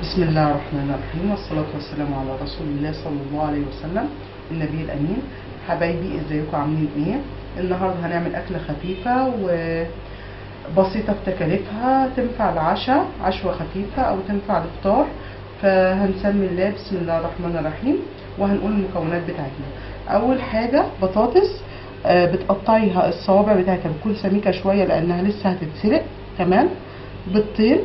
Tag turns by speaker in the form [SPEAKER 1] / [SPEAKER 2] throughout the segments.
[SPEAKER 1] بسم الله الرحمن الرحيم، والصلاة والسلام على رسول الله صلى الله عليه وسلم النبي الأمين. حبايبي ازيكم عاملين ايه؟ النهارده هنعمل أكلة خفيفة وبسيطة في تكاليفها، تنفع العشاء عشوة خفيفة أو تنفع الإفطار. فهنسمي الله بسم الله الرحمن الرحيم وهنقول المكونات بتاعتنا. أول حاجة بطاطس، بتقطعيها الصوابع بتاعتها بتكون سميكة شوية لأنها لسه هتتسلق. تمام. بيضتين،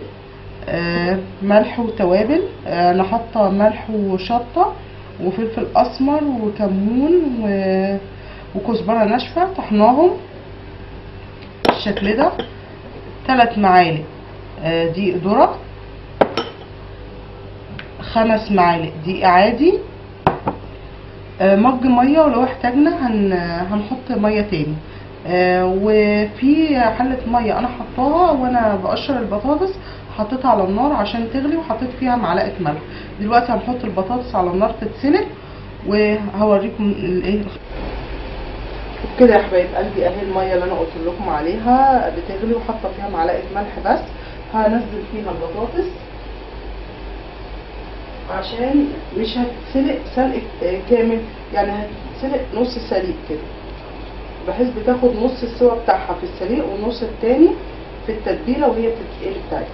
[SPEAKER 1] ملح وتوابل، انا حاطه ملح وشطه وفلفل اسمر وكمون وكزبره ناشفه طحناهم بالشكل ده. 3 معالق دقيق ذره، 5 معالق دقيق عادي، مج ميه ولو احتاجنا هنحط ميه تاني. وفي حله ميه انا حطاها وانا بقشر البطاطس، حطيتها على النار عشان تغلي وحطيت فيها معلقه ملح. دلوقتي هنحط البطاطس على النار تتسلق وهوريكم الايه كده يا حبايب قلبي. اهي الميه اللي انا قلت لكم عليها بتغلي وحاطه فيها معلقه ملح بس. هنزل فيها البطاطس عشان مش هتتسلق سلق كامل، يعني هتتسلق نص سليق كده، بحيث بتاخد نص السوا بتاعها في السليق والنص التاني في التتبيله وهي بتتقلي بتاعتها.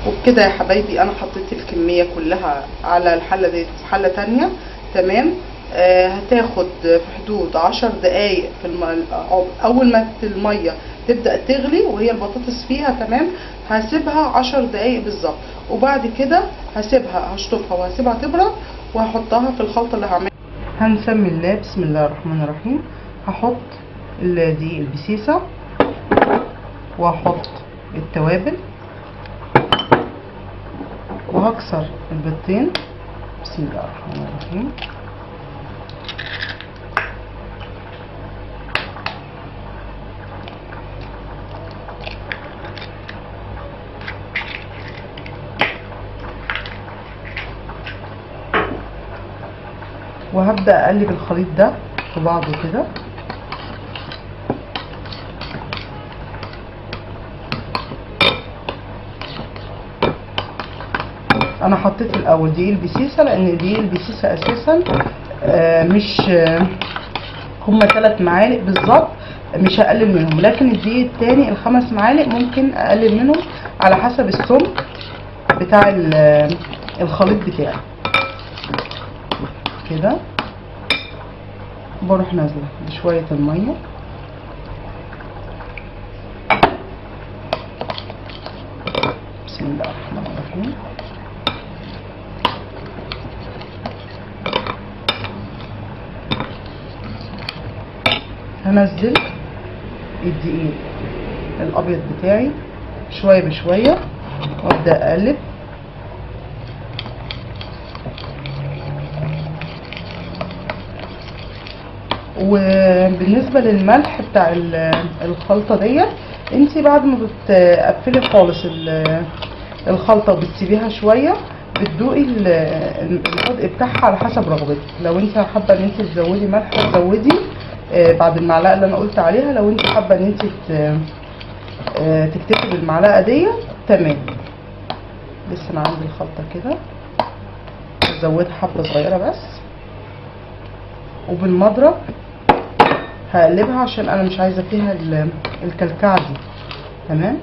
[SPEAKER 1] وبكده يا حبايبي انا حطيت الكميه كلها على الحله دي في حله تانية. تمام. هتاخد في حدود 10 دقايق في اول ما الميه تبدا تغلي وهي البطاطس فيها. تمام. هسيبها 10 دقايق بالظبط، وبعد كده هشطفها وهسيبها تبرد وهحطها في الخلطه اللي هعملها. هنسمي الله بسم الله الرحمن الرحيم. هحط دقيق البسيسه وهحط التوابل وهكسر البيضتين. بسم الله الرحمن الرحيم. وهبدأ اقلب الخليط ده في بعضه كده. انا حطيت الاول دقيق البسيسه لان دقيق البسيسه اساسا مش هما 3 معالق بالظبط، مش هقلل منهم، لكن الدقيق التاني ال5 معالق ممكن اقلل منهم على حسب السمك بتاع الخليط بتاعي كده. بروح نازله بشويه الميه بسم الله الرحمن الرحيم. هنزل الدقيق الابيض بتاعي شويه بشويه وابدا اقلب. وبالنسبه للملح بتاع الخلطه ديت، انتي بعد ما بتقفلي خالص الخلطه وبتسيبيها شويه بتدوقي الحدق بتاعها على حسب رغبتك. لو انت حابه ان انت تزودي ملح تزودي بعد المعلقه اللي انا قلت عليها. لو انت حابه ان انت تكتفي بالمعلقه دي تمام. لسه انا عندي الخلطه كده، هزودها حبه صغيره بس، وبالمضرب هقلبها عشان انا مش عايزه فيها الكلكعه دي. تمام.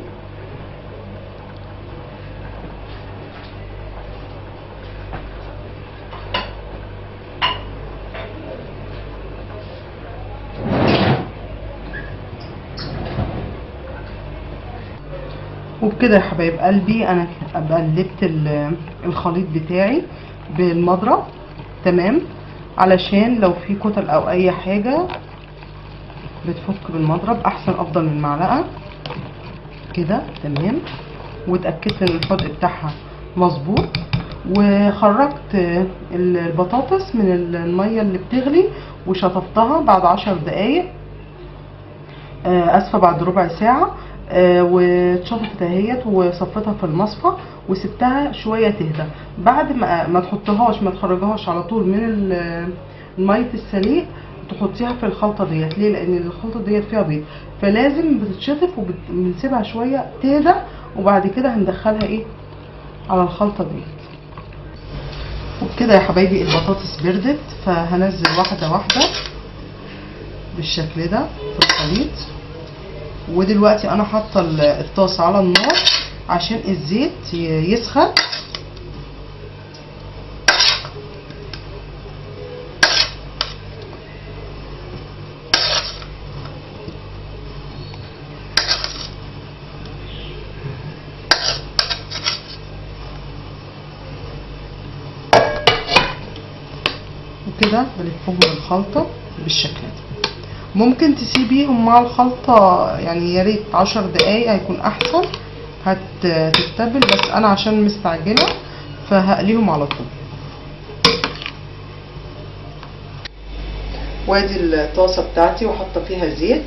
[SPEAKER 1] وبكده يا حبايب قلبي انا قلبت الخليط بتاعي بالمضرب. تمام. علشان لو في كتل او اي حاجه بتفك بالمضرب احسن، افضل من المعلقه كده. تمام. واتاكدت ان الحدق بتاعها مظبوط، وخرجت البطاطس من الميه اللي بتغلي وشطفتها بعد 10 دقايق، اسفه بعد ربع ساعه. واتشطفت اهيت وصفيتها في المصفى وسبتها شويه تهدى. بعد ما تحطهاش ما تخرجهاش على طول من ميه السليق، تحطيها في الخلطه ديت. ليه؟ لان الخلطه ديت فيها بيض، فلازم بتتشطف وبنسيبها شويه تهدى، وبعد كده هندخلها ايه على الخلطه ديت. وبكده يا حبايبي البطاطس بردت، فهنزل واحده واحده بالشكل ده في الخليط. ودلوقتي انا حاطه الطاسه على النار عشان الزيت يسخن. وكده بلفهم الخلطه بالشكل ده. ممكن تسيبيهم مع الخلطه يعني يا ريت 10 دقايق هيكون احسن، هتتبل. بس انا عشان مستعجله فهقليهم على طول. وادي الطاسه بتاعتي وحاطه فيها زيت،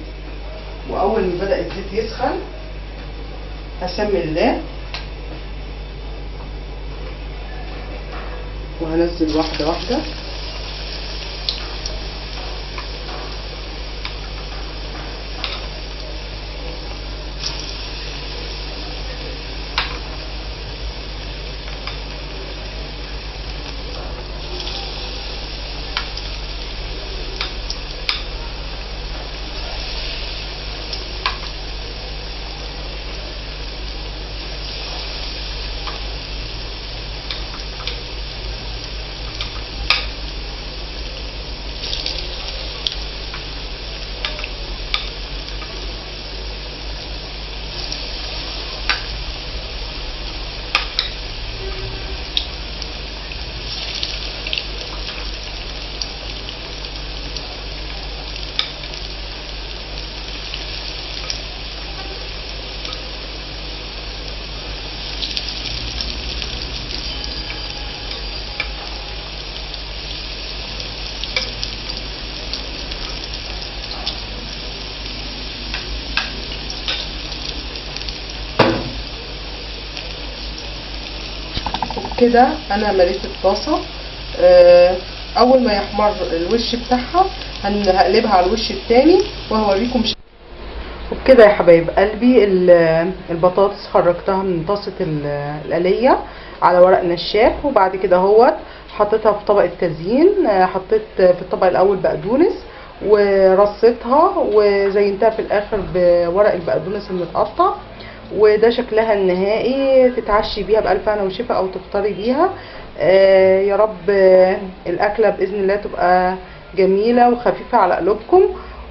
[SPEAKER 1] واول ما بدا الزيت يسخن هسمي الله وهنزل واحده واحده. كده انا مليت الطاسه. اول ما يحمر الوش بتاعها هقلبها على الوش التاني وهوريكم. وبكده يا حبايب قلبي البطاطس خرجتها من طاسه القليه على ورق نشاف، وبعد كده اهوت حطيتها في طبق التزيين. حطيت في الطبق الاول بقدونس ورصيتها وزينتها في الاخر بورق البقدونس المتقطع، وده شكلها النهائي. تتعشي بيها بألف هنا وشفا او تفطري بيها. يا رب الاكله باذن الله تبقى جميله وخفيفه على قلوبكم.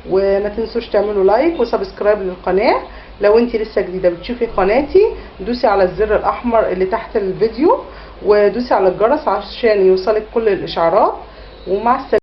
[SPEAKER 1] وما تنسوش تعملوا لايك وسبسكرايب للقناه. لو انت لسه جديده بتشوفي قناتي دوسي على الزر الاحمر اللي تحت الفيديو ودوسي على الجرس عشان يوصلك كل الاشعارات. ومع السلامه.